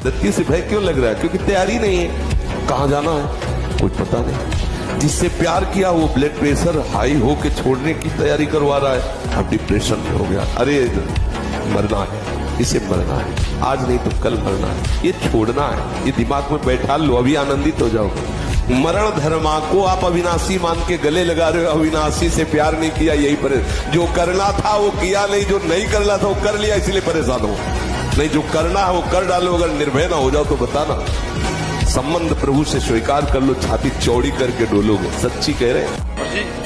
दत्ती से भय क्यों लग रहा है? क्योंकि तैयारी नहीं है। कहाँ जाना है कुछ पता नहीं। जिससे प्यार किया वो ब्लड प्रेशर हाई हो के छोड़ने की तैयारी करवा रहा है, अब डिप्रेशन में हो गया। अरे मरना है, इसे मरना है, आज नहीं तो कल मरना है, ये छोड़ना है, ये दिमाग में बैठा लो, अभी आनंदित हो जाओगे। मरण धर्मा को आप अविनाशी मान के गले लगा रहे हो। अविनाशी से प्यार नहीं किया, यही परेशान। जो करना था वो किया नहीं, जो नहीं करना था वो कर लिया, इसलिए परेशान हो। नहीं, जो करना है वो कर डालो। अगर निर्भय ना हो जाओ तो बताना, संबंध प्रभु से स्वीकार कर लो, छाती चौड़ी करके डोलोगे। सच्ची कह रहे हैं।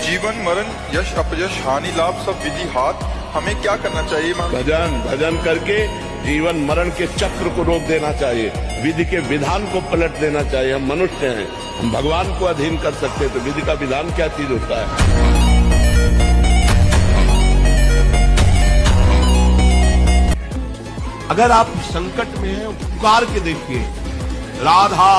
जीवन मरण यश अपयश हानि लाभ सब विधि हाथ, हमें क्या करना चाहिए? भजन भजन करके जीवन मरण के चक्र को रोक देना चाहिए, विधि के विधान को पलट देना चाहिए। हम मनुष्य हैं, हम भगवान को अधीन कर सकते हैं, तो विधि का विधान क्या चीज होता है? अगर आप संकट में हैं, पुकार के देखिए, राधा,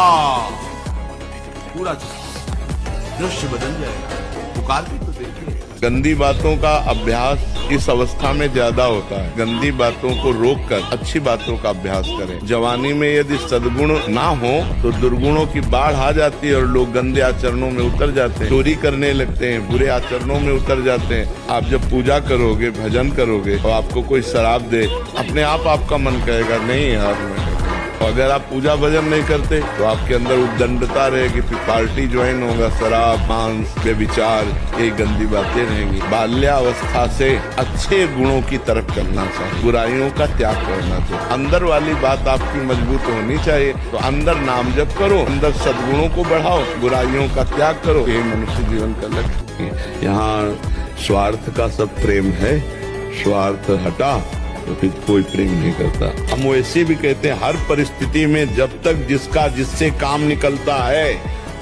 पूरा दृश्य बदल जाएगा। पुकार के तो देखिए। गंदी बातों का अभ्यास इस अवस्था में ज्यादा होता है। गंदी बातों को रोककर अच्छी बातों का अभ्यास करें। जवानी में यदि सद्गुण ना हो तो दुर्गुणों की बाढ़ आ जाती है और लोग गंदे आचरणों में उतर जाते हैं, चोरी करने लगते हैं, बुरे आचरणों में उतर जाते हैं। आप जब पूजा करोगे, भजन करोगे और आपको कोई शराब दे, अपने आप आपका मन कहेगा नहीं यार। अगर आप पूजा भजन नहीं करते तो आपके अंदर उद्दंडता रहेगी, फिर पार्टी ज्वाइन होगा, शराब, मांस, बेविचार, ये गंदी बातें रहेंगी। बाल्यावस्था से अच्छे गुणों की तरफ करना चाहिए, बुराइयों का त्याग करना चाहिए। अंदर वाली बात आपकी मजबूत होनी चाहिए, तो अंदर नाम जप करो, अंदर सद्गुणों को बढ़ाओ, बुराइयों का त्याग करो। ये मनुष्य जीवन का लक्ष्य है। यहाँ स्वार्थ का सब प्रेम है, स्वार्थ हटा तो फिर कोई प्रेम नहीं करता। हम वैसे भी कहते हैं, हर परिस्थिति में जब तक जिसका जिससे काम निकलता है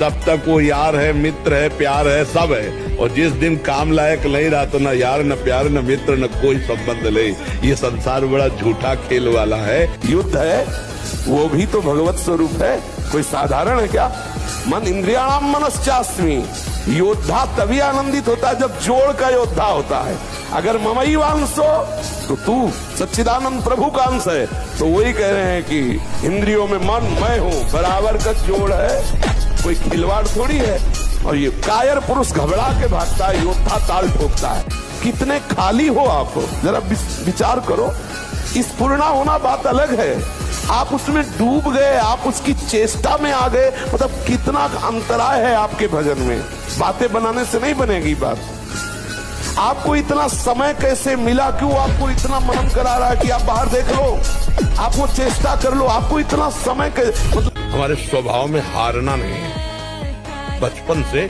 तब तक वो यार है, मित्र है, प्यार है, सब है। और जिस दिन काम लायक नहीं रहा तो न यार, न प्यार, न मित्र, न कोई संबंध नहीं। ये संसार बड़ा झूठा खेल वाला है। युद्ध है वो भी तो भगवत स्वरूप है, कोई साधारण है क्या? मन इंद्रियाणाम मनश्चास्मि। योद्धा तभी आनंदित होता है जब जोड़ का योद्धा होता है। अगर ममई वांश हो तो तू सच्चिदानंद प्रभु का अंश है। तो वही कह रहे हैं कि इंद्रियों में मन मैं हूँ, बराबर का जोड़ है, कोई खिलवाड़ थोड़ी है। और ये कायर पुरुष घबरा के भागता है, योद्धा ताल ठोकता है। कितने खाली हो आप, जरा विचार करो। इस पूर्णा होना बात अलग है, आप उसमें डूब गए, आप उसकी चेष्टा में आ गए, मतलब कितना अंतराय है आपके भजन में। बातें बनाने से नहीं बनेगी बात। आपको इतना समय कैसे मिला? क्यों आपको इतना मनन करा रहा है कि आप बाहर देख लो, आप वो चेष्टा कर लो, आपको इतना समय मतलब हमारे स्वभाव में हारना नहीं है। बचपन से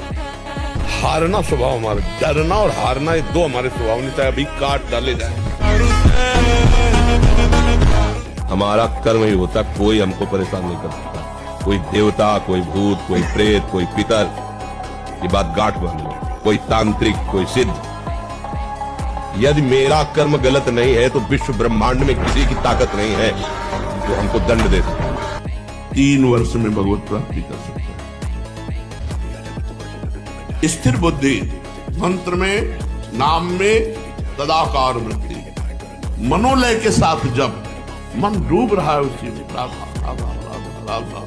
हारना स्वभाव हमारा, डरना और हारना ये दो हमारे स्वभाव में, चाहे अभी काट डाले जाए। हमारा कर्म ही होता, कोई हमको परेशान नहीं कर सकता। कोई देवता, कोई भूत, कोई प्रेत, कोई पितर, ये बात गांठ बांध लो, कोई तांत्रिक, कोई सिद्ध। यदि मेरा कर्म गलत नहीं है तो विश्व ब्रह्मांड में किसी की ताकत नहीं है जो हमको दंड दे सके। 3 वर्ष में भगवत प्राप्ति कर सकते हैं। स्थिर बुद्धि, मंत्र में, नाम में तदाकार वृत्ति, मनोलय के साथ जब मन डूब रहा है उसी में, राधा राधा राधा राधा।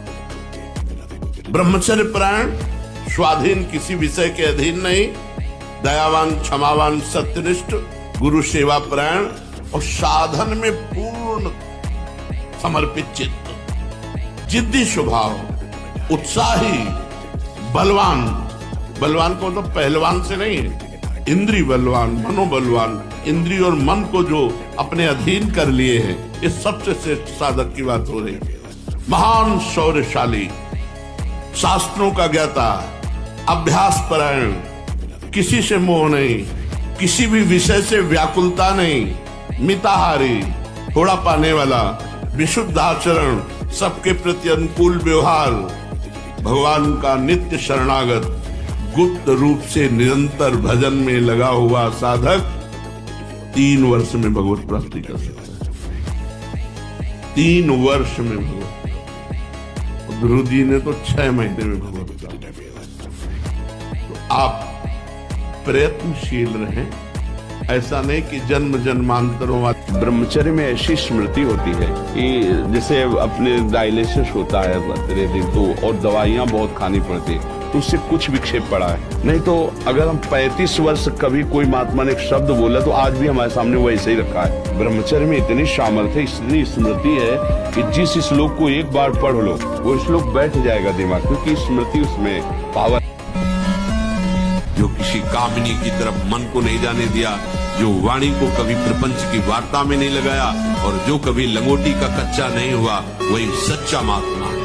ब्रह्मचर्य परायण, स्वाधीन, किसी विषय के अधीन नहीं, दयावान, क्षमावान, सत्यनिष्ठ, गुरु सेवा परायण और साधन में पूर्ण समर्पित चित्त, जिद्दी स्वभाव, उत्साही, बलवान। बलवान को मतलब पहलवान से नहीं है, इंद्रिय बलवान, मनोबलवान, इंद्रिय और मन को जो अपने अधीन कर लिए हैं, इस सबसे श्रेष्ठ साधक की बात हो रही है। महान शौर्यशाली, शास्त्रों का ज्ञाता, अभ्यास परायण, किसी से मोह नहीं, किसी भी विषय से व्याकुलता नहीं, मिताहारी, थोड़ा पाने वाला, विशुद्ध आचरण, सबके प्रति अनुकूल व्यवहार, भगवान का नित्य शरणागत, गुप्त रूप से निरंतर भजन में लगा हुआ साधक 3 वर्ष में भगवत प्राप्ति कर सकता है। 3 वर्ष में भगवत। गुरु जी ने तो 6 महीने में भगवत प्राप्ति। तो आप प्रयत्नशील रहें, ऐसा नहीं कि जन्म जन्मांतरों ब्रह्मचर्य में ऐसी स्मृति होती है कि जैसे अपने डायलिसिस होता है तेरे दिन तो, और दवाइयां बहुत खानी पड़ती है, तो उससे कुछ विक्षेप पड़ा है। नहीं तो अगर हम 35 वर्ष कभी कोई महात्मा ने एक शब्द बोला तो आज भी हमारे सामने वैसे ही रखा है। ब्रह्मचर्य में इतनी सामर्थ्य, इतनी स्मृति है कि जिस श्लोक को एक बार पढ़ लो वो श्लोक बैठ जाएगा दिमाग, क्योंकि स्मृति उसमें पावर। जो किसी कामिनी की तरफ मन को नहीं जाने दिया, जो वाणी को कभी प्रपंच की वार्ता में नहीं लगाया, और जो कभी लंगोटी का कच्चा नहीं हुआ, वही सच्चा महात्मा है।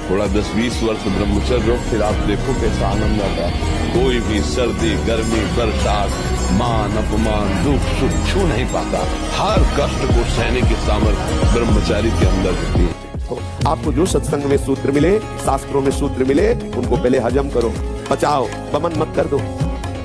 थोड़ा 10-20 वर्ष ब्रह्मचर्य रहो, फिर आप देखो कैसा आनंद आता है। कोई भी सर्दी, गर्मी, बरसात, मान, अपमान, दुख, सुख छू नहीं पाता। हर कष्ट को सहने की सामर्थ्य ब्रह्मचारी के अंदर होती है। तो आपको जो सत्संग में सूत्र मिले, शास्त्रों में सूत्र मिले, उनको पहले हजम करो, पचाओ, बमन मत कर दो।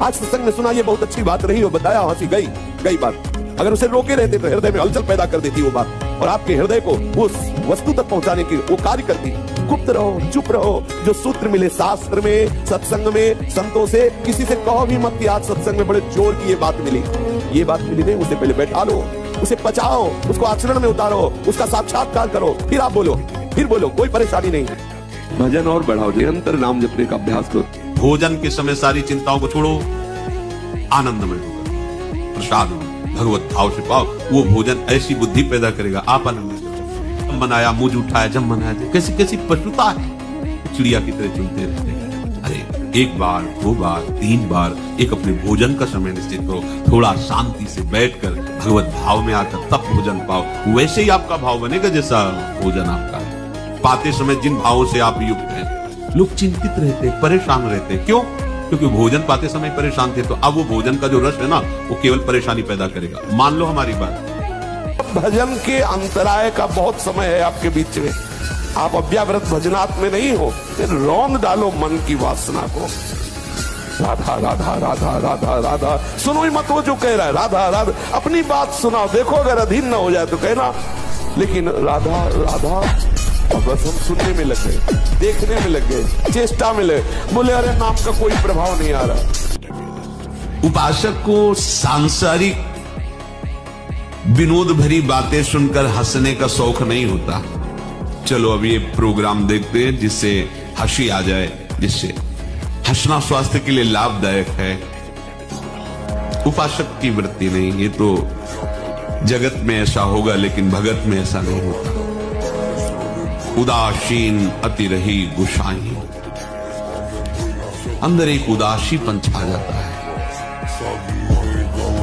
आज सत्संग में सुना ये बहुत अच्छी बात रही हो, बताया, हंसी गई बात। अगर उसे रोके रहते तो हृदय में हलचल पैदा कर देती वो बात, और आपके हृदय को उस वस्तु तक पहुंचाने की वो कार्य करती। गुप्त रहो, चुप रहो। जो सूत्र मिले शास्त्र में, सत्संग में, संतों से, किसी से कहो भी मत कि आज सत्संग में बड़े जोर की ये बात मिली नहीं, उसे पहले बैठा लो, उसे पचाओ, उसको आचरण में उतारो, उसका साक्षात्कार करो, फिर आप बोलो, कोई परेशानी नहीं। भजन और बढ़ाओ, निरंतर नाम जपने का अभ्यास करो। भोजन के समय सारी चिंताओं को छोड़ो, आनंद में होकर प्रसाद भगवत भाव से पाओ। वो भोजन ऐसी बुद्धि पैदा करेगा, आप आनंद जब मनाया मुझ उठाया, जब मनाया, कैसी पशुता है, चिड़िया की तरह चुनते रहते हैं। अरे एक बार, 2 बार, 3 बार एक अपने भोजन का समय निश्चित करो, थोड़ा शांति से बैठकर भगवत भाव में आकर तब भोजन पाओ। वैसे ही आपका भाव बनेगा जैसा भोजन आपका है। पाते समय जिन भावों से आप युक्त हैं, लोग चिंतित रहते, परेशान रहते, क्यों? क्योंकि भोजन पाते समय परेशान थे। तो अब वो भोजन का जो रस है ना, वो केवल परेशानी पैदा करेगा। मान लो हमारी बात। भजन के अंतराय का बहुत समय है आपके बीच में, आप अव्याव्रत भजनात् में नहीं हो, फिर रौंद डालो मन की वासना को। राधा राधा राधा राधा राधा सुनो ही मत, वो जो कह रहा है राधा राधा, अपनी बात सुनाओ। देखो अगर अधीन ना हो जाए तो कहना, लेकिन राधा राधा बस हम सुनने में लग गए, देखने में लग गए, चेष्टा में लगे, बोले अरे नाम का कोई प्रभाव नहीं आ रहा। उपासक को सांसारिक विनोद भरी बातें सुनकर हंसने का शौक नहीं होता। चलो अब ये प्रोग्राम देखते हैं जिससे हंसी आ जाए, जिससे हंसना स्वास्थ्य के लिए लाभदायक है। उपासक की वृत्ति नहीं, ये तो जगत में ऐसा होगा, लेकिन भगत में ऐसा नहीं होता। उदासीन अति रही गुसाई, अंदर एक उदासीपन छा जाता है।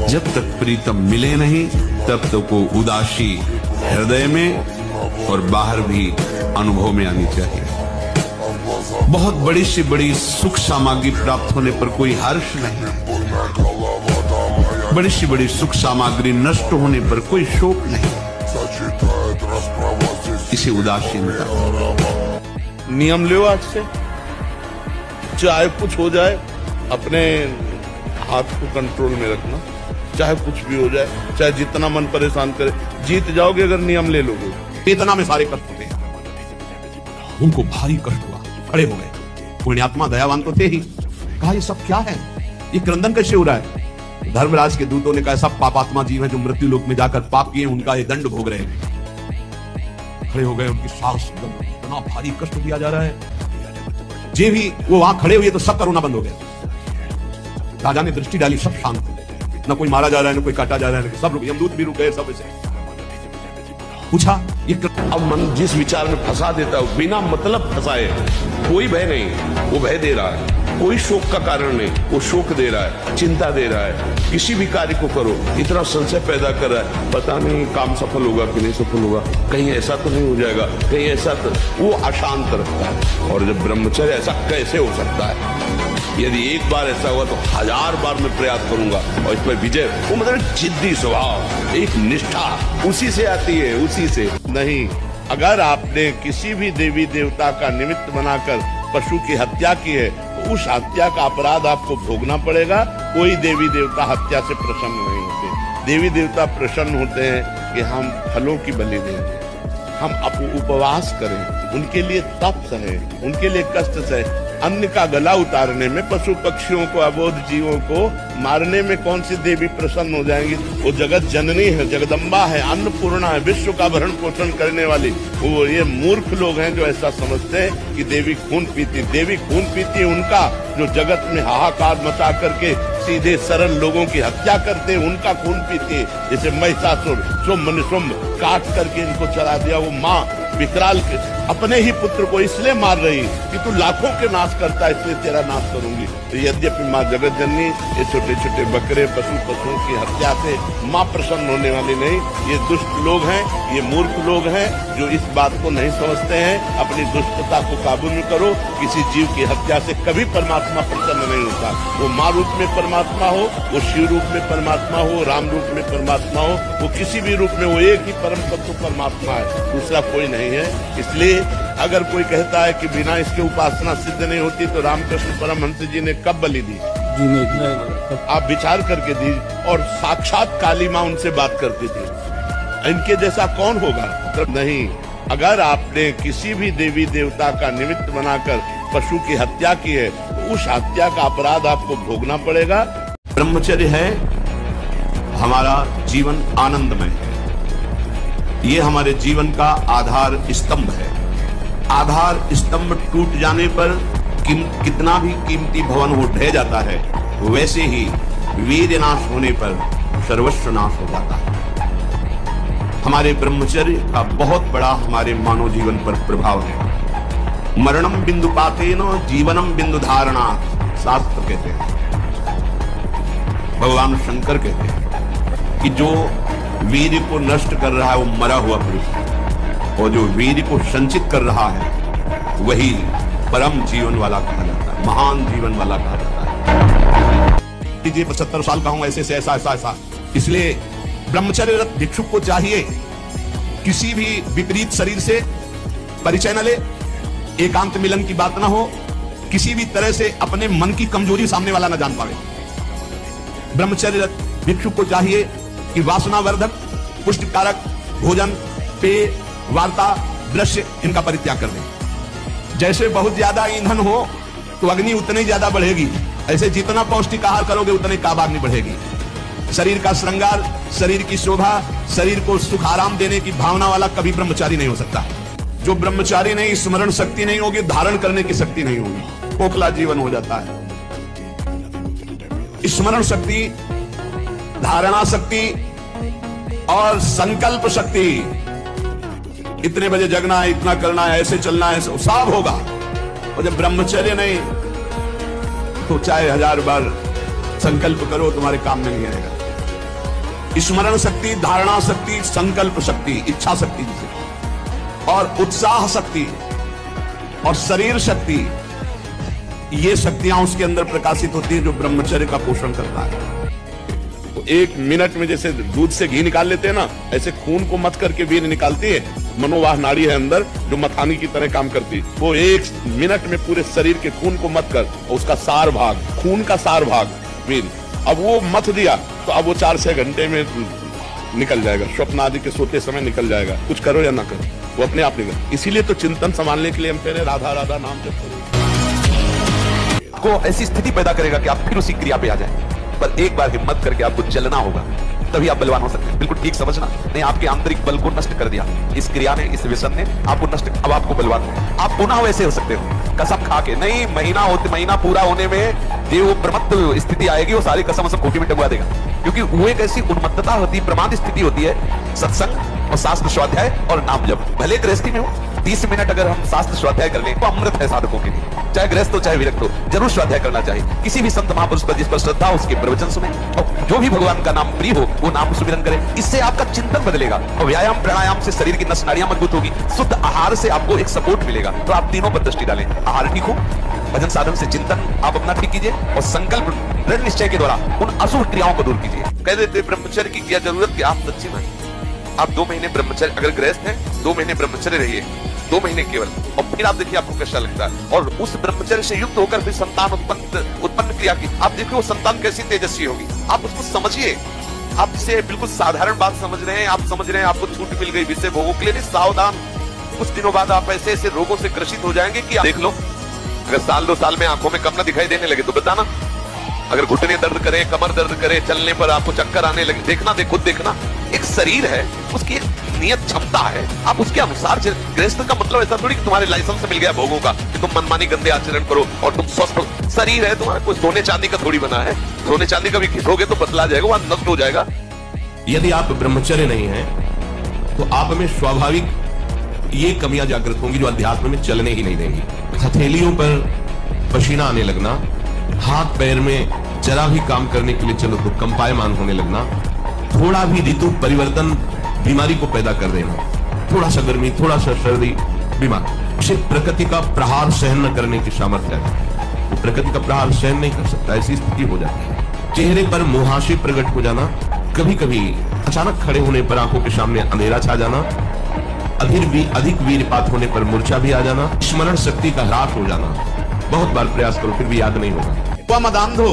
जब तक प्रीतम मिले नहीं तब तक वो उदासी हृदय में और बाहर भी अनुभव में आनी चाहिए। बहुत बड़ी से बड़ी सुख सामग्री प्राप्त होने पर कोई हर्ष नहीं, बड़ी से बड़ी सुख सामग्री नष्ट होने पर कोई शोक नहीं। इसे उदासीनता। नियम लो आज से, चाहे कुछ हो जाए अपने हाथ को कंट्रोल में रखना, चाहे कुछ भी हो जाए, चाहे जितना मन परेशान करे, जीत जाओगे अगर नियम ले लोगे। वेदना में सारे कष्ट होते हैं, उनको भारी कष्ट हुआ, खड़े हो गए। पुण्यात्मा दयावान तो थे ही, कहा ये सब क्या है, ये क्रंदन कैसे हो रहा है? धर्मराज के दूतों ने कहा सब पापात्मा जीव है जो मृत्यु लोक में जाकर पाप किए, उनका ये दंड भोग रहे हैं। खड़े हो गए, उनकी सांस इतना भारी कष्ट दिया जा रहा है। जे भी वो वहां खड़े हुए तो सब रोना बंद हो गया। राजा ने दृष्टि डाली, सब शांत, न कोई मारा जा रहा है, न कोई काटा जा रहा है, सब रुक, यमदूत भी रुक गए, सब ऐसे। पूछा ये अब मन जिस विचार में फंसा देता है, बिना मतलब फंसाए, कोई भय नहीं, वो भय दे रहा है। कोई शोक का कारण नहीं, वो शोक दे रहा है, चिंता दे रहा है। किसी भी कार्य को करो, इतना संशय पैदा कर रहा है, पता नहीं काम सफल होगा कि नहीं सफल होगा, कहीं ऐसा तो नहीं हो जाएगा, कहीं ऐसा तो, वो अशांत रखता है। और जब ब्रह्मचर्य, ऐसा कैसे हो सकता है? यदि एक बार ऐसा हुआ तो 1000 बार मैं प्रयास करूंगा और इस पर विजय। वो मतलब जिद्दी स्वभाव, एक निष्ठा उसी से आती है, उसी से नहीं। अगर आपने किसी भी देवी देवता का निमित्त बनाकर पशु की हत्या की है तो उस हत्या का अपराध आपको भोगना पड़ेगा। कोई देवी देवता हत्या से प्रसन्न नहीं होते। देवी देवता प्रसन्न होते हैं कि हम फलों की बलि देंगे, हम उपवास करें, उनके लिए तप सहे, उनके लिए कष्ट सहे। अन्न का गला उतारने में, पशु पक्षियों को, अबोध जीवों को मारने में कौन सी देवी प्रसन्न हो जाएंगी? वो जगत जननी है, जगदम्बा है, अन्नपूर्णा है, विश्व का भरण पोषण करने वाली। वो ये मूर्ख लोग हैं जो ऐसा समझते हैं कि देवी खून पीती। देवी खून पीती उनका जो जगत में हाहाकार मचा करके सीधे सरल लोगों की हत्या करते हैं, उनका खून पीती है। जैसे महिषासुर शुंभ निशुंभ काट करके इनको चला दिया। वो माँ विकराल अपने ही पुत्र को इसलिए मार रही कि तू लाखों के नाश करता है, इसलिए तेरा नाश करूंगी। तो यद्यपि माँ जगत जननी ये छोटे छोटे बकरे पशुओं की हत्या से माँ प्रसन्न होने वाली नहीं। ये दुष्ट लोग हैं, ये मूर्ख लोग हैं जो इस बात को नहीं समझते हैं। अपनी दुष्टता को काबू में करो। किसी जीव की हत्या से कभी परमात्मा प्रसन्न नहीं होता। वो माँ रूप में परमात्मा हो, वो शिव रूप में परमात्मा हो, राम रूप में परमात्मा हो, वो किसी भी रूप में, वो एक ही परम तत्व परमात्मा है, दूसरा कोई नहीं है। इसलिए अगर कोई कहता है कि बिना इसके उपासना सिद्ध नहीं होती, तो रामकृष्ण परमहंस जी ने कब बलि दी? आप विचार करके दी। और साक्षात काली माँ उनसे बात करती थी। इनके जैसा कौन होगा? मतलब नहीं। अगर आपने किसी भी देवी देवता का निमित्त बनाकर पशु की हत्या की है, तो उस हत्या का अपराध आपको भोगना पड़ेगा। ब्रह्मचर्य है हमारा जीवन आनंदमय है। ये हमारे जीवन का आधार स्तंभ है। आधार स्तंभ टूट जाने पर कितना भी कीमती भवन हो ढह जाता है, वैसे ही वीर नाश होने पर सर्वस्व नाश हो जाता है। हमारे ब्रह्मचर्य का बहुत बड़ा हमारे मानव जीवन पर प्रभाव है। मरणम बिंदु पातेन जीवनम बिंदु धारणा, शास्त्र कहते हैं, भगवान शंकर कहते हैं कि जो वीर को नष्ट कर रहा है वो मरा हुआ पुरुष, और जो वीर को संचित कर रहा है वही परम जीवन वाला कहा जाता है, महान जीवन वाला कहा जाता है। 75 साल का हूं, ऐसे से ऐसा ऐसा ऐसा। इसलिए ब्रह्मचर्यरत भिक्षुक को चाहिए किसी भी विपरीत शरीर से परिचय न ले, एकांत मिलन की बात ना हो, किसी भी तरह से अपने मन की कमजोरी सामने वाला न जान पावे। ब्रह्मचर्यरत भिक्षुक को चाहिए कि वासनावर्धक, पुष्टिकारक भोजन, पेय, वार्ता, दृश्य इनका परित्याग कर दें। जैसे बहुत ज्यादा ईंधन हो तो अग्नि उतनी ज्यादा बढ़ेगी, ऐसे जितना पौष्टिक आहार करोगे उतनी काबाग्नि बढ़ेगी। शरीर का श्रृंगार, शरीर की शोभा, शरीर को सुख आराम देने की भावना वाला कभी ब्रह्मचारी नहीं हो सकता। जो ब्रह्मचारी नहीं, स्मरण शक्ति नहीं होगी, धारण करने की शक्ति नहीं होगी, खोखला जीवन हो जाता है। स्मरण शक्ति, धारणा शक्ति और संकल्प शक्ति, इतने बजे जगना है, इतना करना है, ऐसे चलना है, सब होगा। और जब ब्रह्मचर्य नहीं तो चाहे 1000 बार संकल्प करो तुम्हारे काम में नहीं आएगा। स्मरण शक्ति, धारणा शक्ति, संकल्प शक्ति, इच्छा शक्ति जिसे, और उत्साह शक्ति और शरीर शक्ति, ये शक्तियां उसके अंदर प्रकाशित होती है जो ब्रह्मचर्य का पोषण करता है। तो 1 मिनट में जैसे दूध से घी निकाल लेते हैं ना, ऐसे खून को मथ करके वीर निकालती है। मनोवाह नाड़ी है अंदर जो मथानी की तरह काम करती है। वो 1 मिनट में पूरे शरीर के खून को मथ कर, उसका सार भाग, खून का सार भाग वीर, अब वो मथ दिया तो अब वो 4-6 घंटे में निकल जाएगा। स्वप्न आदि के सोते समय निकल जाएगा, कुछ करो या ना करो, वो अपने आप निकल। इसीलिए तो चिंतन संभालने के लिए हम कह रहे राधा राधा नाम जप करो। को ऐसी स्थिति पैदा करेगा कि आप फिर उसी क्रिया पे आ जाए, पर एक बार हिम्मत करके आपको चलना होगा, तभी आप बलवान हो सकते हैं। बिल्कुल ठीक समझना, नहीं आपके आंतरिक बल को नष्ट कर दिया इस क्रिया ने, इस व्यसन ने आपको नष्ट, अब आपको बलवान हो। आप पुनः वैसे हो सकते हो कसम खा के, नहीं महीना पूरा होने में जो प्रमत्त स्थिति आएगी वो सारी कसम सब खोटी में डुबा देगा, क्योंकि वो एक ऐसी उन्मत्तता होती है, प्रमाद स्थिति होती है। सत्संग और शास्त्र स्वाध्याय और नाम जप, भले गृहस्थी में हो 30 मिनट अगर हम शास्त्र स्वाध्याय कर लें तो अमृत है साधकों के लिए, चाहे गृहस्थ हो चाहे विरक्त हो, जरूर स्वाध्याय करना चाहिए। किसी भी संत महापुरुष पर जिस पर श्रद्धा उसके प्रवचन सुने, और जो भी भगवान का नाम प्रिय हो वो नाम सुमिरन करे। इससे आपका चिंतन बदलेगा, और व्यायाम प्राणायाम से शरीर की नस नाड़ियां मजबूत होगी, शुद्ध आहार से आपको एक सपोर्ट मिलेगा। तो आप तीनों पर दृष्टि डालें, आहार ठीक हो, भजन साधन से चिंतन आप अपना ठीक कीजिए, और संकल्प दृढ़ निश्चय के द्वारा उन अशुभ क्रियाओं को दूर कीजिए। कह देते ब्रह्मचर्य की क्या जरूरत कि आप सच्ची में आप 2 महीने ब्रह्मचर्य, अगर गृहस्थ हैं 2 महीने ब्रह्मचर्य रहिए, 2 महीने केवल, और फिर आप देखिए आपको कैसा लगता है। और उस ब्रह्मचर्य से युक्त होकर फिर संतान उत्पन्न क्रिया की, आप देखिए वो संतान कैसी तेजस्वी होगी। आप उसको समझिए, आप इसे बिल्कुल साधारण बात समझ रहे हैं, आप समझ रहे हैं आपको छूट मिल गई विषय भोगों के लिए। नहीं, सावधान, कुछ दिनों बाद आप ऐसे ऐसे रोगों से ग्रसित हो जाएंगे कि देख लो, अगर साल 2 साल में आंखों में कम ना दिखाई देने लगे तो बताना। अगर घुटने दर्द करे, कमर दर्द करे, चलने पर आपको चक्कर आने लगे, देखना, खुद देखना। एक शरीर है, उसकी एक नियत क्षमता है, आप उसके अनुसार गृहस्थ का मतलब ऐसा थोड़ी कि तुम्हारे लाइसेंस मिल गया भोगों का कि तुम मनमानी गंदे आचरण करो और तुम स्वस्थ हो। शरीर है तुम्हारा, कोई सोने चांदी का थोड़ी बना है। सोने चांदी का भी घिसोगे तो बदला जाएगा, वहां नष्ट हो जाएगा। यदि आप ब्रह्मचर्य नहीं है तो आप में स्वाभाविक ये कमियां जागृत होंगी जो अध्यात्म में चलने ही नहीं देंगी। हथेलियों पर पसीना आने लगना, हाथ पैर में जरा भी काम करने के लिए चलो तो कंपायमान होने लगना, थोड़ा भी ऋतु परिवर्तन बीमारी को पैदा कर देना, थोड़ा सा गर्मी, थोड़ा सा सर्दी, बीमार। उसे प्रकृति का प्रहार सहन न करने की सामर्थ्य है, वो प्रकृति का प्रहार सहन नहीं कर सकता, ऐसी स्थिति हो जाती है। चेहरे पर मुहासे प्रकट हो जाना, कभी कभी अचानक खड़े होने पर आंखों के सामने अंधेरा छा जाना, अधिक वीरपात होने पर मूर्छा भी आ जाना, स्मरण शक्ति का ह्रास हो जाना। बहुत बार प्रयास करो फिर भी याद नहीं होगा। मदांधो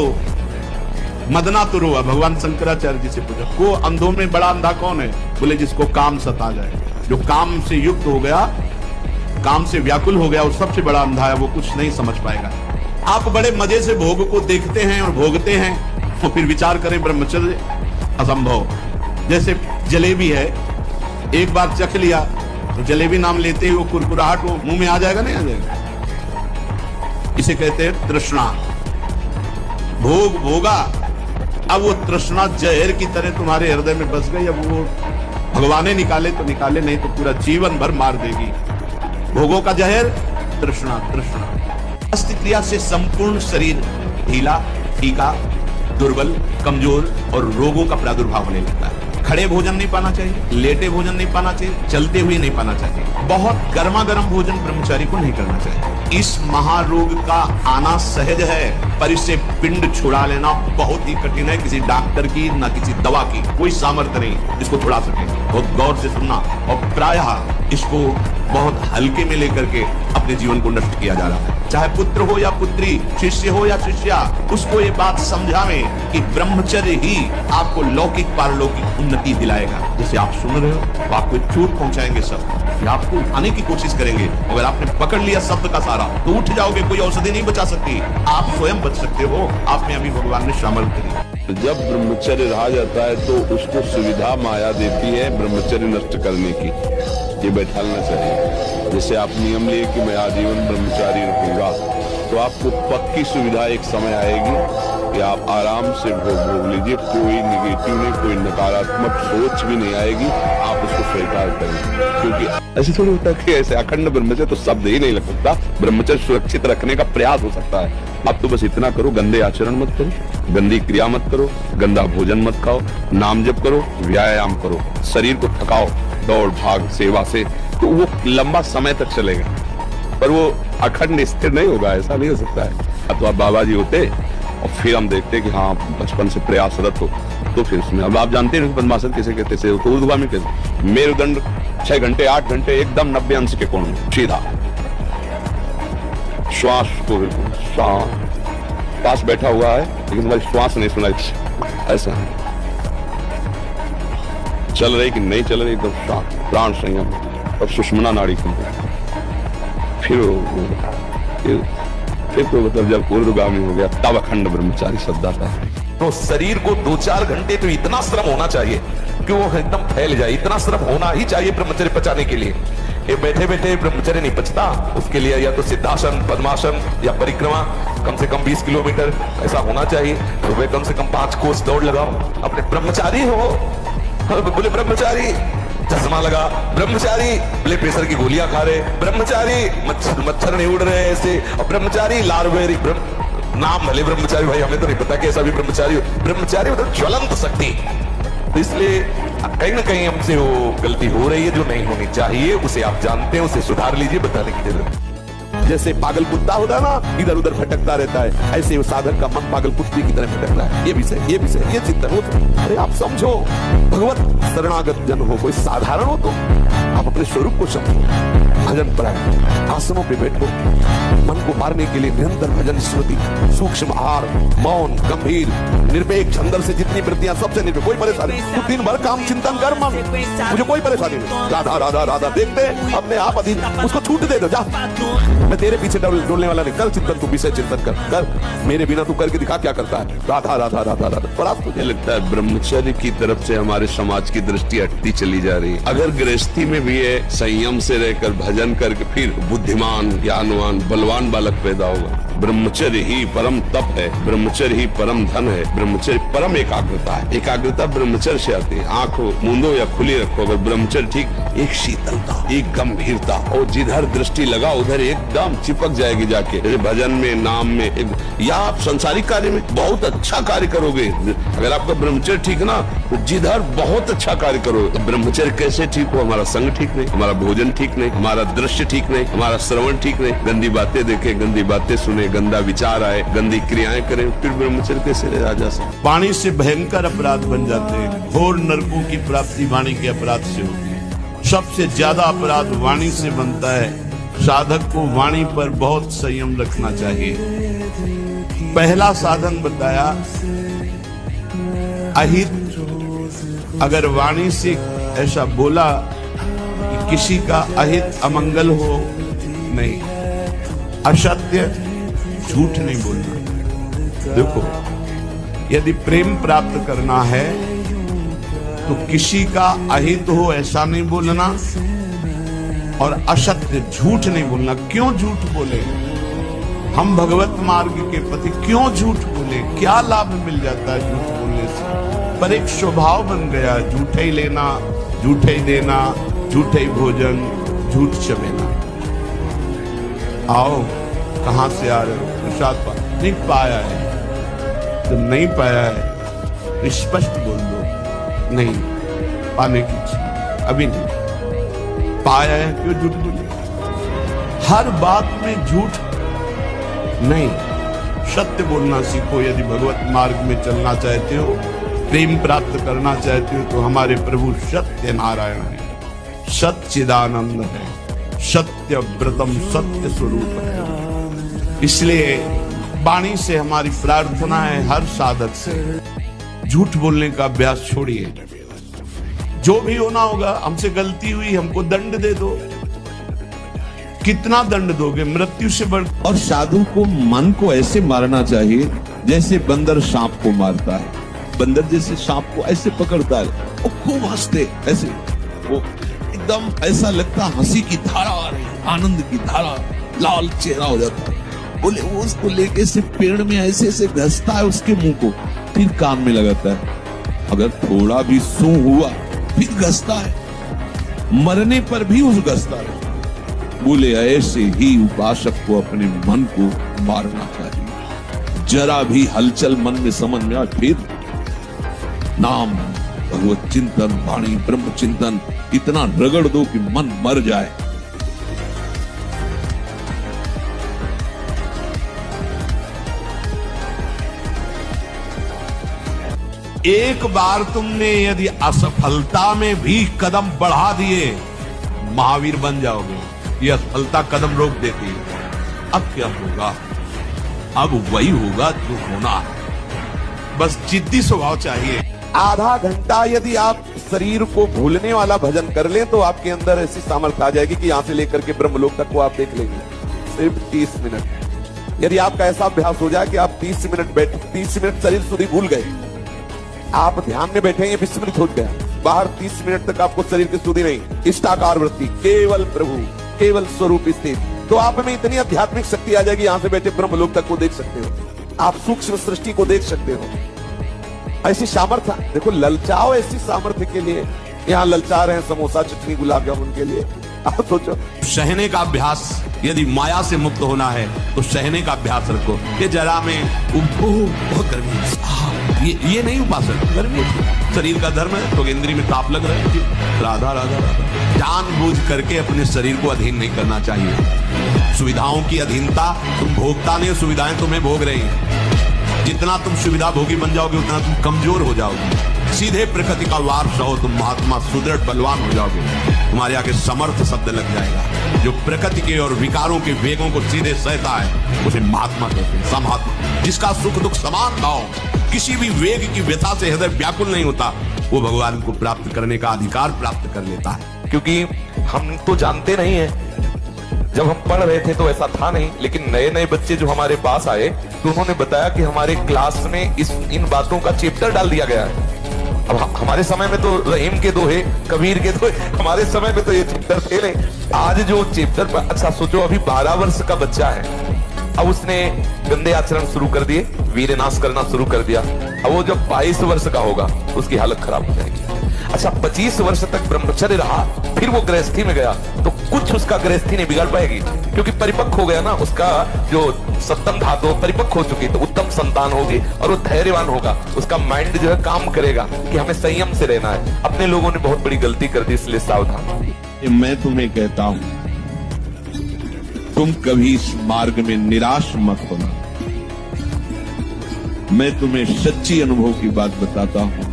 मदना तुरो, भगवान शंकराचार्य जी से पूछा, को अंधों में बड़ा अंधा कौन है? बोले जिसको काम सता जाए, जो काम से युक्त हो गया, काम से व्याकुल हो गया, वो सबसे बड़ा अंधा है, वो कुछ नहीं समझ पाएगा। आप बड़े मजे से भोग को देखते हैं और भोगते हैं, तो फिर विचार करें ब्रह्मचर्य असंभव। जैसे जलेबी है, एक बार चख लिया तो जलेबी नाम लेते ही वो कुरकुराहट वो मुंह में आ जाएगा, नहीं आ जाएगा? इसे कहते हैं तृष्णा। भोग भोगा, अब वो तृष्णा जहर की तरह तुम्हारे हृदय में बस गई। अब वो भगवान ने निकाले तो निकाले, नहीं तो पूरा जीवन भर मार देगी। भोगों का जहर तृष्णा, तृष्णा। अस्थि क्रिया से संपूर्ण शरीर ढीला, फीका, दुर्बल, कमजोर और रोगों का प्रादुर्भाव होने लगता है। खड़े भोजन नहीं पाना चाहिए, लेटे भोजन नहीं पाना चाहिए, चलते हुए नहीं पाना चाहिए, बहुत गर्मा गर्म भोजन ब्रह्मचारी को नहीं करना चाहिए। इस महारोग का आना सहज है, पर इससे पिंड छुड़ा लेना बहुत ही कठिन है। किसी डॉक्टर की ना किसी दवा की कोई सामर्थ्य नहीं इसको छुड़ा सके। बहुत गौर से सुनना, और प्रायः इसको बहुत हल्के में लेकर के अपने जीवन को नष्ट किया जा रहा है। चाहे पुत्र हो या पुत्री, शिष्य हो या शिष्या, उसको ये बात समझावें कि ब्रह्मचर्य ही आपको लौकिक पारलौकिक उन्नति दिलाएगा। जैसे आप सुन रहे हो तो आपको चोट पहुंचाएंगे सब, आपको उठाने की कोशिश करेंगे, अगर आपने पकड़ लिया शब्द का सारा तो उठ जाओगे, कोई औषधि नहीं बचा सकती, आप स्वयं बच सकते हो। आप में अभी भगवान ने सामर्थ्य दी। जब ब्रह्मचर्य रहा जाता है तो उसको सुविधा माया देती है ब्रह्मचर्य नष्ट करने की। ये बैठालना चाहिए। जैसे आप नियम लिए कि मैं आजीवन ब्रह्मचारी रहूंगा, तो आपको पक्की सुविधा एक समय आएगी कि आप आराम से भोग लीजिए, कोई निगेटिव नहीं, कोई नकारात्मक सोच भी नहीं आएगी, आप उसको स्वीकार करेंगे। क्योंकि ऐसे थोड़ी होता है कि ऐसे अखंड ब्रह्मचर्य तो शब्द ही नहीं लग सकता। ब्रह्मचर्य सुरक्षित रखने का प्रयास हो सकता है। आप तो बस इतना करो, गंदे आचरण मत करो, गंदी क्रिया मत करो, गंदा भोजन मत खाओ, नाम जप करो, व्यायाम करो, शरीर को थकाओ दौड़ भाग सेवा से, तो वो लंबा समय तक चलेगा, पर वो अखंड स्थिर नहीं होगा। ऐसा नहीं हो सकता है। तो आप बाबा जी होते और फिर हम देखते कि हाँ बचपन से प्रयासरत हो, तो फिर उसमें अब आप जानते हैं पद्मासन कैसे कहते थे, तो ऊर्ध्वगामी कैसे, मेरुदंड 6 घंटे 8 घंटे एकदम 90 अंश के कोण में सीधा, श्वास को पास बैठा हुआ है लेकिन तुम्हारी श्वास नहीं सुनाई, ऐसा है। चल रही कि नहीं चल रही, एकदम शांत, प्राण संयम, और सुषुम्ना नाड़ी खुल गई। फिर तो मतलब जब ऊर्ध्वगामी हो गया तब अखंड ब्रह्मचारी शब्द आता है। तो शरीर को 2-4 घंटे तो इतना श्रम होना चाहिए कि वो एकदम फैल जाए, इतना श्रम होना ही चाहिए ब्रह्मचर्य पचाने के लिए। ये बैठे बैठे ब्रह्मचर्य नहीं पचता, उसके लिए या तो सिद्धासन, पद्मासन या परिक्रमा कम से कम 20 किलोमीटर ऐसा होना चाहिए। सुबह कम से कम 5 कोस दौड़ लगाओ। अपने ब्रह्मचारी हो, बोले ब्रह्मचारी चश्मा लगा, ब्रह्मचारी ब्लड प्रेशर की गोलियां खा रहे, ब्रह्मचारी मच्छर नहीं उड़ रहे ऐसे, और ब्रह्मचारी लारवेरी नाम भले ब्रह्मचारी, भाई हमें तो नहीं पता कि ऐसा भी ब्रह्मचारी मतलब ज्वलंत शक्ति। तो इसलिए कहीं ना कहीं हमसे वो गलती हो रही है जो नहीं होनी चाहिए, उसे आप जानते हैं, उसे सुधार लीजिए, बताने की जरूरत। जैसे पागल कुत्ता होता है ना, इधर उधर भटकता रहता है, ऐसे वो साधक का मन पागल कुत्ते की तरह भटकता है। ये विषय, ये चिंतन हो। अरे आप समझो, भगवत शरणागत जन हो, कोई साधारण हो तो आप अपने स्वरूप को समझो। भजन परायण आसनों पे बैठो, मन को मारने के लिए निरंतर भजन स्मृति, सूक्ष्म आहार, मौन, गंभीर, निरपेक्ष, अंदर से जितनी वृत्तियां सबसे निरपेक्ष, कोई परेशानी। तू दिन भर काम चिंतन कर मन, मुझे कोई परेशानी नहीं। राधा राधा राधा देखते अपने आप अधीन, उसको छूट दे दो, जा मैं तेरे पीछे डोलने वाला नहीं। कर चिंतन, तू विषय चिंतन कर, मेरे बिना तू करके दिखा क्या करता है। राधा राधा राधा राधा। पर आप तुझे लगता है ब्रह्मचर्य की तरफ से हमारे समाज की दृष्टि हटती चली जा रही है। अगर गृहस्थी में भी है संयम से रहकर भजन करके फिर बुद्धिमान, ज्ञानवान, बलवान बालक पैदा होगा। ब्रह्मचर्य ही परम तप है, ब्रह्मचर्य ही परम धन है, ब्रह्मचर्य परम एकाग्रता है। एकाग्रता ब्रह्मचर्य से आती है। आंखों मूंदो या खुली रखो, अगर ब्रह्मचर्य ठीक, एक शीतलता, एक गंभीरता, और जिधर दृष्टि लगा उधर एकदम चिपक जाएगी जाके। जैसे भजन में, नाम में, या आप संसारिक कार्य में बहुत अच्छा कार्य करोगे। अगर आपका ब्रह्मचर्य ठीक ना, तो जिधर बहुत अच्छा कार्य करोगे। तो ब्रह्मचर्य कैसे ठीक हो? हमारा संग ठीक नहीं, हमारा भोजन ठीक नहीं, हमारा दृश्य ठीक नहीं, हमारा श्रवण ठीक नहीं, गंदी बातें देखे, गंदी बातें सुने, गंदा विचार आए, गंदी क्रियाएं करें, फिर ब्रह्मचर्य कैसे रह जा सकते? वाणी से भयंकर अपराध बन जाते हैं। घोर नरकों की प्राप्ति वाणी के अपराध से होती है। सबसे ज्यादा अपराध वाणी से बनता है। साधक को वाणी पर बहुत संयम रखना चाहिए। पहला साधन बताया अहित। अगर वाणी से ऐसा बोला कि किसी का अहित अमंगल हो, नहीं, असत्य, झूठ नहीं बोलना। देखो, यदि प्रेम प्राप्त करना है तो किसी का अहित हो ऐसा नहीं बोलना, और असत्य, झूठ नहीं बोलना। क्यों झूठ बोले? हम भगवत मार्ग के पति क्यों झूठ बोले? क्या लाभ मिल जाता है झूठ बोलने से? पर एक स्वभाव बन गया, झूठे ही लेना, झूठे ही देना, झूठे ही भोजन, झूठ चबेना। आओ, कहां से आ रहे हो? प्रसाद नहीं पाया है तो नहीं पाया है, स्पष्ट बोल दो, नहीं पाने की इच्छा अभी नहीं पाया है, क्यों झूठ बोले? हर बात में झूठ नहीं, सत्य बोलना सीखो। यदि भगवत मार्ग में चलना चाहते हो, प्रेम प्राप्त करना चाहते हो, तो हमारे प्रभु सत्य नारायण है, सच्चिदानंद है, सत्य व्रतम, सत्य स्वरूप है। इसलिए वाणी से हमारी प्रार्थना है हर साधक से, झूठ बोलने का अभ्यास छोड़िए। जो भी होना होगा, हमसे गलती हुई, हमको दंड दे दो। कितना दंड दोगे? मृत्यु से बढ़। और साधु को मन को ऐसे मारना चाहिए जैसे बंदर सांप को मारता है। बंदर जैसे सांप को ऐसे पकड़ता है, वो खूब हंसते, ऐसे वो एकदम ऐसा लगता हंसी की धारा आ रही, आनंद की धारा, लाल चेहरा हो जाता है। बोले वो उसको लेके से पेड़ में ऐसे ऐसे घसता है उसके मुंह को, फिर कान में लगाता है। अगर थोड़ा भी सू हुआ फिर घसता है, मरने पर भी उस घसता है। बोले ऐसे ही उपासक को अपने मन को मारना चाहिए। जरा भी हलचल मन में समझ में आए, फिर नाम, भगवत चिंतन, वाणी, ब्रह्म चिंतन इतना रगड़ दो कि मन मर जाए। एक बार तुमने यदि असफलता में भी कदम बढ़ा दिए, महावीर बन जाओगे। ये असफलता कदम रोक देती है। अब क्या होगा? अब वही होगा जो होना है। बस जिद्दी स्वभाव चाहिए। आधा घंटा यदि आप शरीर को भूलने वाला भजन कर लें तो आपके अंदर ऐसी सामर्थ्य आ जाएगी कि यहां से लेकर के ब्रह्मलोक तक को आप देख लेंगे। सिर्फ 30 मिनट। यदि आपका ऐसा अभ्यास हो जाए कि आप 30 मिनट बैठ, 30 मिनट शरीर सुधी भूल गए, आप ध्यान में बैठेंगे, विस्मृत हो गया, बाहर 30 मिनट तक आपको शरीर की सुधी नहीं, इष्टाकार वृत्ति, केवल प्रभु, केवल स्वरूप स्थित, तो आप में इतनी आध्यात्मिक शक्ति आ जाएगी, यहां से बैठे ब्रह्मलोक तक को देख सकते हो, आप सूक्ष्म सृष्टि को देख सकते हो। ऐसी सामर्थ्य देखो, ललचाओ ऐसी सामर्थ्य के लिए। यहाँ ललचा रहे हैं समोसा, चटनी, गुलाब जामुन के लिए। आप सोचो, सहने का अभ्यास, यदि माया से मुक्त होना है तो सहने का अभ्यास रखो। ये जरा में बहुत गर्मी है, ये नहीं उपासक, गर्मी शरीर का धर्म है, तो इंद्रिय में ताप लग रहा है। राधा राधा राधा, जानबूझ करके अपने शरीर को अधीन नहीं करना चाहिए। सुविधाओं की अधीनता, तुम भोगता नहीं, सुविधाएं तुम्हें भोग रही हैं। जितना तुम सुविधा भोगी बन जाओगे उतना तुम कमजोर हो जाओगे। सीधे प्रकृति का वारस हो तुम महात्मा, सुदृढ़ बलवान हो जाओगे। तुम्हारे आगे समर्थ शब्द लग जाएगा। जो प्रकृति के और विकारों के वेगों को सीधे सहता है उसे महात्मा कहते हैं, समहात्मा। जिसका सुख दुख समान भाव, किसी भी वेग की व्यथा से हृदय व्याकुल नहीं होता, वो भगवान को प्राप्त करने का अधिकार प्राप्त कर लेता है। क्योंकि हम तो जानते नहीं है, जब हम पढ़ रहे थे तो ऐसा था नहीं, लेकिन नए नए बच्चे जो हमारे पास आए तो उन्होंने बताया कि हमारे क्लास में इन बातों का चैप्टर डाल दिया गया है। अब हमारे समय में तो रहीम के दोहे, कबीर के दोहे, हमारे समय में तो ये चैप्टर थे नहीं। आज जो चैप्टर पर, अच्छा सोचो, अभी 12 वर्ष का बच्चा है, अब उसने गंदे आचरण शुरू कर दिए, वीरनाश करना शुरू कर दिया। अब वो जब 22 वर्ष का होगा उसकी हालत खराब हो जाएगी। अच्छा 25 वर्ष तक ब्रह्मचर्य रहा, फिर वो गृहस्थी में गया तो कुछ उसका गृहस्थी नहीं बिगाड़ पाएगी, क्योंकि परिपक्व हो गया ना, उसका जो सप्तम धातु परिपक्व हो चुकी, तो उत्तम संतान होगी और वो धैर्यवान होगा। उसका माइंड जो है काम करेगा कि हमें संयम से रहना है। अपने लोगों ने बहुत बड़ी गलती कर दी, इसलिए सावधान। मैं तुम्हें कहता हूं, तुम कभी इस मार्ग में निराश मत होना। मैं तुम्हें सच्ची अनुभव की बात बताता हूं।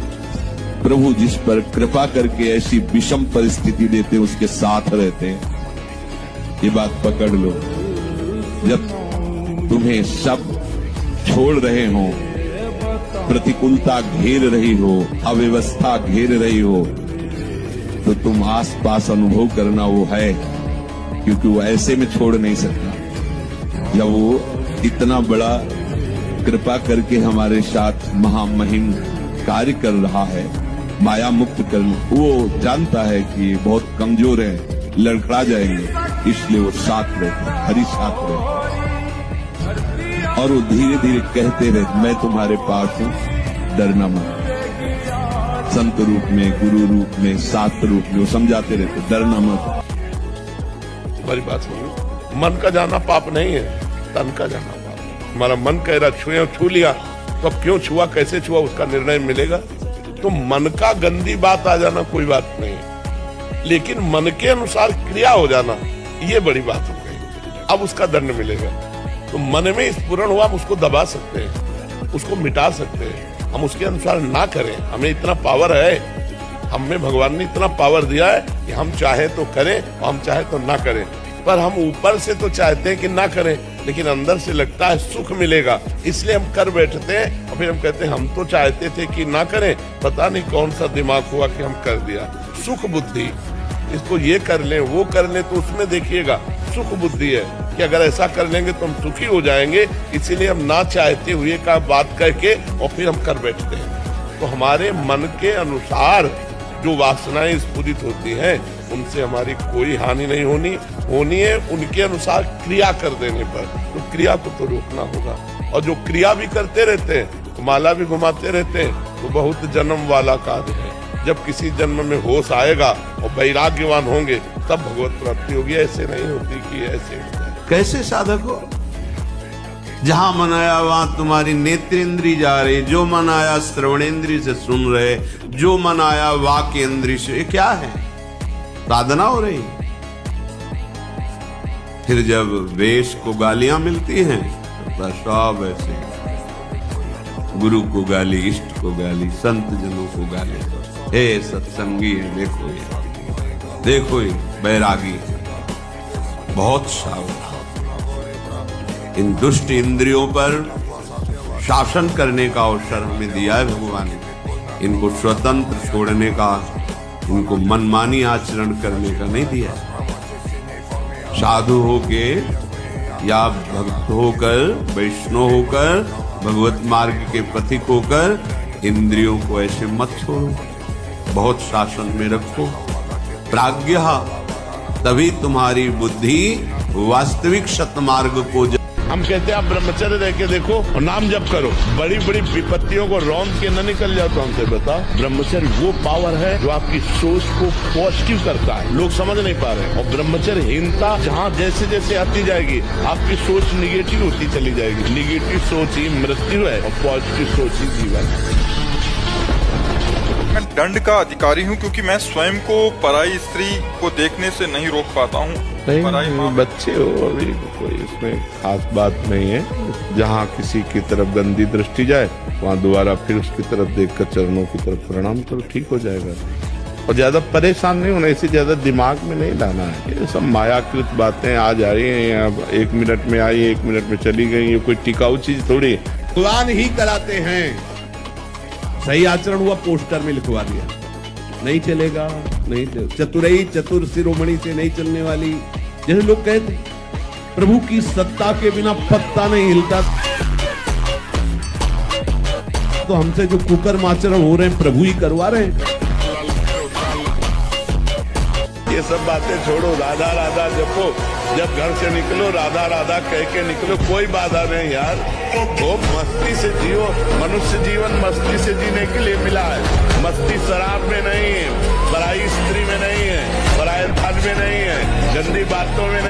प्रभु जिस पर कृपा करके ऐसी विषम परिस्थिति देते उसके साथ रहते हैं, ये बात पकड़ लो। जब तुम्हें सब छोड़ रहे हो, प्रतिकूलता घेर रही हो, अव्यवस्था घेर रही हो, तो तुम आसपास अनुभव करना वो है, क्योंकि वो ऐसे में छोड़ नहीं सकता। जब वो इतना बड़ा कृपा करके हमारे साथ महामहिम कार्य कर रहा है, माया मुक्त कर, वो जानता है कि बहुत कमजोर है, लड़खड़ा जाएंगे, इसलिए वो साथ रहते, हरि साथ रहते, और वो धीरे धीरे कहते रहते, मैं तुम्हारे पास हूं, डरना मत। संत रूप में, गुरु रूप में, शास्त्र रूप में वो समझाते रहते, डरना मत। हमारी बात सुनिए, मन का जाना पाप नहीं है, तन का जाना पाप। हमारा मन कह रहा छुए, छू लिया, तो अब क्यों छुआ, कैसे छुआ, उसका निर्णय मिलेगा। तो मन का गंदी बात आ जाना कोई बात नहीं, लेकिन मन के अनुसार क्रिया हो जाना ये बड़ी बात हो गई। अब उसका दंड मिलेगा। तो मन में स्फुरण हुआ, हम उसको दबा सकते हैं, उसको मिटा सकते हैं, हम उसके अनुसार ना करें। हमें इतना पावर है, हमें भगवान ने इतना पावर दिया है कि हम चाहे तो करें और हम चाहे तो ना करें। पर हम ऊपर से तो चाहते हैं कि ना करें, लेकिन अंदर से लगता है सुख मिलेगा, इसलिए हम कर बैठते हैं और फिर हम कहते हैं हम तो चाहते थे कि ना करें, पता नहीं कौन सा दिमाग हुआ कि हम कर दिया। सुख बुद्धि, इसको ये कर लें वो कर लें, तो उसमें देखिएगा सुख बुद्धि है कि अगर ऐसा कर लेंगे तो हम सुखी हो जाएंगे, इसीलिए हम ना चाहते हुए का बात करके और फिर हम कर बैठते हैं। तो हमारे मन के अनुसार जो वासनाएं स्फुरित होती हैं उनसे हमारी कोई हानि नहीं होनी है उनके अनुसार क्रिया कर देने पर। तो क्रिया को तो रोकना होगा, और जो क्रिया भी करते रहते हैं तो माला भी घुमाते रहते हैं, तो बहुत जन्म वाला कार्य है। जब किसी जन्म में होश आएगा और वैराग्यवान होंगे तब भगवत प्राप्ति होगी, ऐसे नहीं होती कि ऐसे होता है। कैसे साधक हो? जहां मन आया वहां तुम्हारी नेत्रेंद्री जा रही, जो मन आया श्रवणेंद्री से सुन रहे, जो मन आया वाक्य इंद्री से, ये क्या है? साधना हो रही। फिर जब वेश को गालियां मिलती हैं तो सब ऐसे, गुरु को गाली, इष्ट को गाली, संत जनों को गाली, हे सत्संगी है, देखो ये बैरागी, बहुत सावधान। इन दुष्ट इंद्रियों पर शासन करने का अवसर हमें दिया है भगवान ने। इनको स्वतंत्र छोड़ने का, इनको मनमानी आचरण करने का नहीं दिया। साधु होके या भक्त होकर, वैष्णव होकर, भगवत मार्ग के पथिक होकर इंद्रियों को ऐसे मत छोड़ो, बहुत शासन में रखो। प्राज्ञः, तभी तुम्हारी बुद्धि वास्तविक सतमार्ग को। हम कहते हैं आप ब्रह्मचर्य रह के देखो और नाम जप करो, बड़ी बड़ी विपत्तियों को रौंद के न निकल जाओ। तो हमसे बता, ब्रह्मचर्य वो पावर है जो आपकी सोच को पॉजिटिव करता है, लोग समझ नहीं पा रहे। और ब्रह्मचर्यहीनता जहाँ जैसे जैसे आती जाएगी आपकी सोच निगेटिव होती चली जाएगी। निगेटिव सोच ही मृत्यु है और पॉजिटिव सोच ही जीवन है। मैं दंड का अधिकारी हूँ क्योंकि मैं स्वयं को पराई स्त्री को देखने से नहीं रोक पाता हूँ। नहीं, बच्चे हो अभी, कोई इसमें खास बात नहीं है। जहाँ किसी की तरफ गंदी दृष्टि जाए वहाँ दोबारा फिर उसकी तरफ देखकर चरणों की तरफ प्रणाम करो, ठीक हो जाएगा। और ज्यादा परेशान नहीं होना, इसे ज्यादा दिमाग में नहीं लाना है। ये सब मायाकृत बातें आज आई हैं, अब 1 मिनट में आई, 1 मिनट में चली गई, ये कोई टिकाऊ चीज थोड़ी। भगवान ही कराते हैं। सही आचरण हुआ, पोस्टर में लिखवा दिया, नहीं चलेगा, नहीं चतुरई चतुर शिरोमणि से नहीं चलने वाली। जैसे लोग कहते प्रभु की सत्ता के बिना पत्ता नहीं हिलता, तो हमसे जो कुकर्म आचरण हो रहे हैं प्रभु ही करवा रहे हैं। ये सब बातें छोड़ो, राधा राधा जपो, जब घर से निकलो राधा राधा कह के निकलो, कोई बाधा नहीं यार। वो मस्ती से जियो, मनुष्य जीवन मस्ती से जीने के लिए मिला है। मस्ती शराब में नहीं है, पराई स्त्री में नहीं है, पराये धन में नहीं है, गंदी बातों में नहीं।